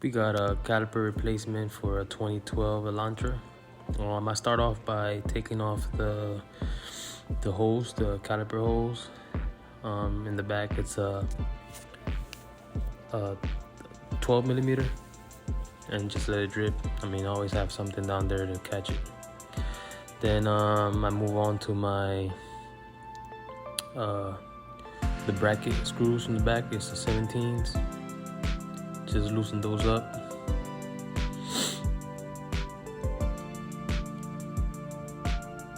We got a caliper replacement for a 2012 Elantra. I start off by taking off the hose, the caliper hose. In the back, it's a 12 millimeter, and just let it drip. I always have something down there to catch it. Then I move on to my the bracket screws from the back. It's the 17s. Just loosen those up.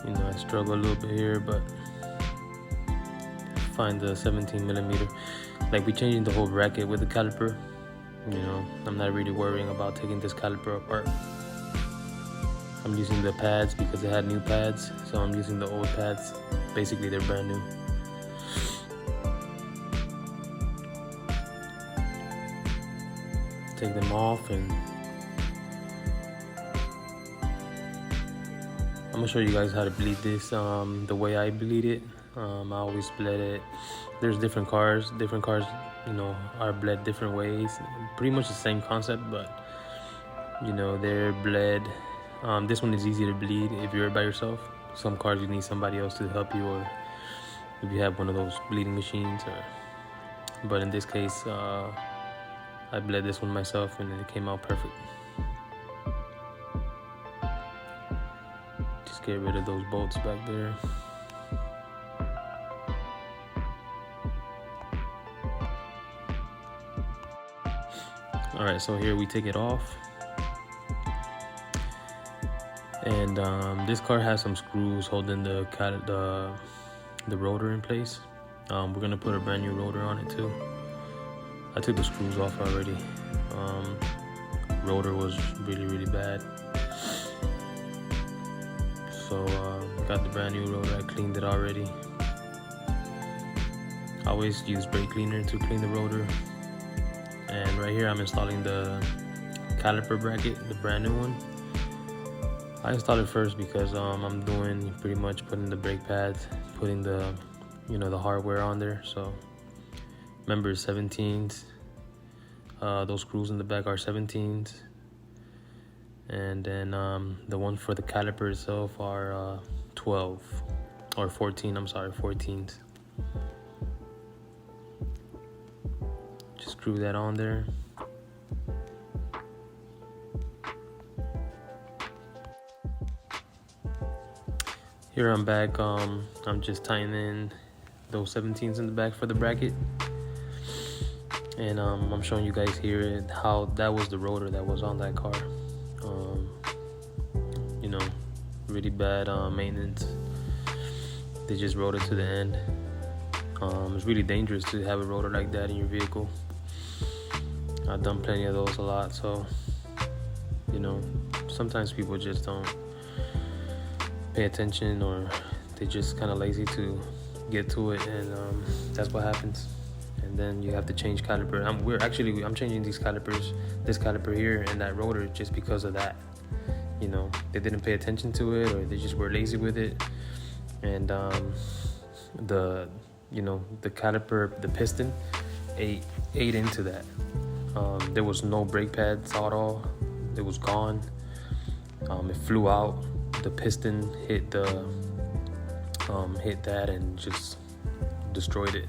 I struggle a little bit here, but find the 17 millimeter. Like, we changing the whole bracket with the caliper. I'm not really worrying about taking this caliper apart. I'm using the pads because it had new pads, so I'm using the old pads. Basically, they're brand new. Take them off, and I'm gonna show you guys how to bleed this. The way I bleed it, I always bled it. There's different cars, are bled different ways. Pretty much the same concept, but they're bled. This one is easy to bleed if you're by yourself. Some cars you need somebody else to help you, or if you have one of those bleeding machines. But in this case, I bled this one myself, and it came out perfect. Just get rid of those bolts back there. All right, so here we take it off. And this car has some screws holding the rotor in place. We're gonna put a brand new rotor on it too. I took the screws off already. Rotor was really bad. So got the brand new rotor. I cleaned it already. I always use brake cleaner to clean the rotor. And right here I'm installing the caliper bracket, the brand new one. I installed it first because I'm doing pretty much putting the brake pads, putting the the hardware on there. So remember, 17s. Those screws in the back are 17s, and then the one for the caliper itself are 12 or 14. I'm sorry, 14s. Just screw that on there. Here I'm back. I'm just tying in those 17s in the back for the bracket. And I'm showing you guys here how that was the rotor that was on that car. Really bad maintenance. They just rode it to the end. It's really dangerous to have a rotor like that in your vehicle. I've done plenty of those a lot, so sometimes people just don't pay attention, or they just kind of lazy to get to it, and that's what happens. And then you have to change caliper. I'm changing these calipers, this caliper here and that rotor, just because of that. They didn't pay attention to it, or they just were lazy with it. And the caliper, the piston ate into that. There was no brake pads at all. It was gone. It flew out. The piston hit that and just destroyed it.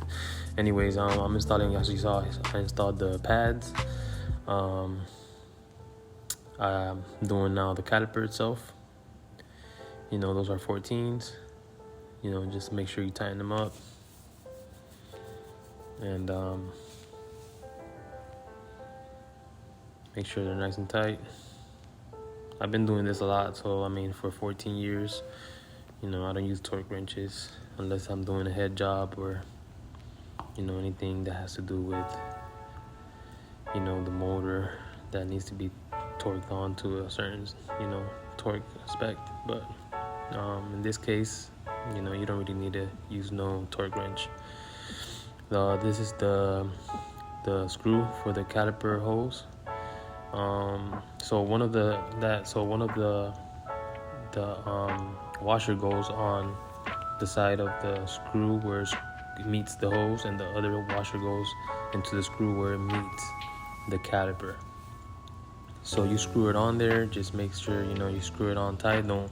Anyways, I'm installing, as you saw, I installed the pads. I'm doing now the caliper itself. Those are 14s. Just make sure you tighten them up. And make sure they're nice and tight. I've been doing this a lot, so for 14 years, I don't use torque wrenches unless I'm doing a head job, or anything that has to do with the motor that needs to be torqued on to a certain torque spec. But in this case, you don't really need to use no torque wrench. This is the screw for the caliper hose. So one of the washer goes on the side of the screw where it meets the hose, and the other washer goes into the screw where it meets the caliper. So you screw it on there. Just make sure you screw it on tight. Don't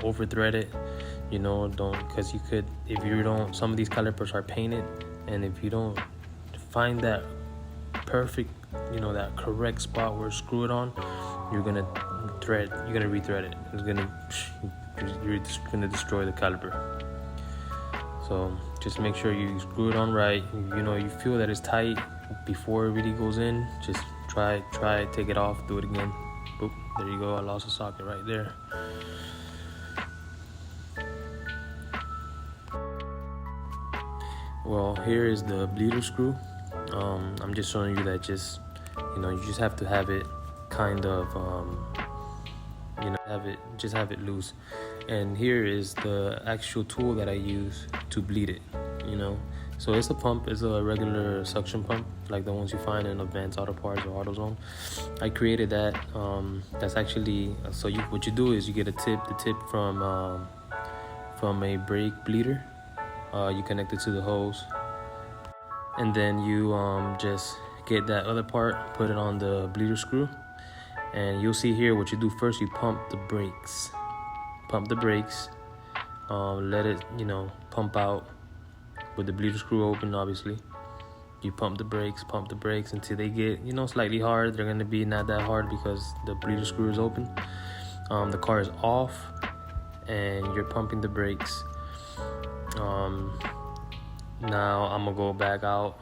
over thread it. Don't, because you could, if you don't. Some of these calipers are painted, and if you don't find that perfect, that correct spot where screw it on, you're gonna rethread it. You're just gonna destroy the caliper. So just make sure you screw it on right. You feel that it's tight before it really goes in. Just try it, take it off, do it again. Boop, there you go. I lost a socket right there. Well, here is the bleeder screw. I'm just showing you that you just have to have it kind of have it loose. And here is the actual tool that I use to bleed it. So it's a pump. It's a regular suction pump, like the ones you find in Advanced Auto Parts or AutoZone. I created that. That's actually, so what you do is you get the tip from a brake bleeder. You connect it to the hose, and then you just get that other part, put it on the bleeder screw, and you'll see here what you do first. You pump the brakes. Let it pump out with the bleeder screw open. Obviously you pump the brakes until they get slightly hard. They're going to be not that hard because the bleeder screw is open. The car is off and you're pumping the brakes. Now I'm gonna go back out.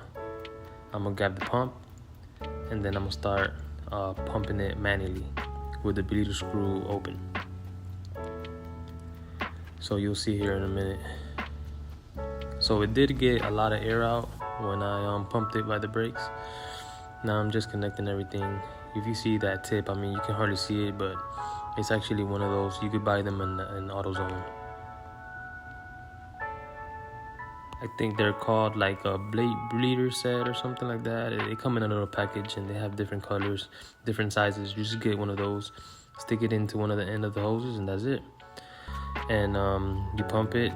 I'm gonna grab the pump, and then I'm gonna start pumping it manually with the bleeder screw open. So you'll see here in a minute. So it did get a lot of air out when I pumped it by the brakes. Now I'm just connecting everything. If you see that tip, you can hardly see it, but it's actually one of those. You could buy them in AutoZone. I think they're called like a bleeder set or something like that. They come in a little package and they have different colors, different sizes. You just get one of those, stick it into one of the end of the hoses, and that's it. And you pump it,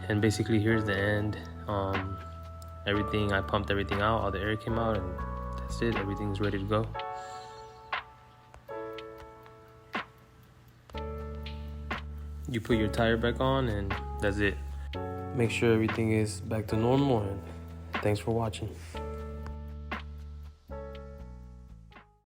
and basically here's the end. I pumped everything out, all the air came out, and that's it. Everything's ready to go. You put your tire back on, and that's it. Make sure everything is back to normal, and thanks for watching.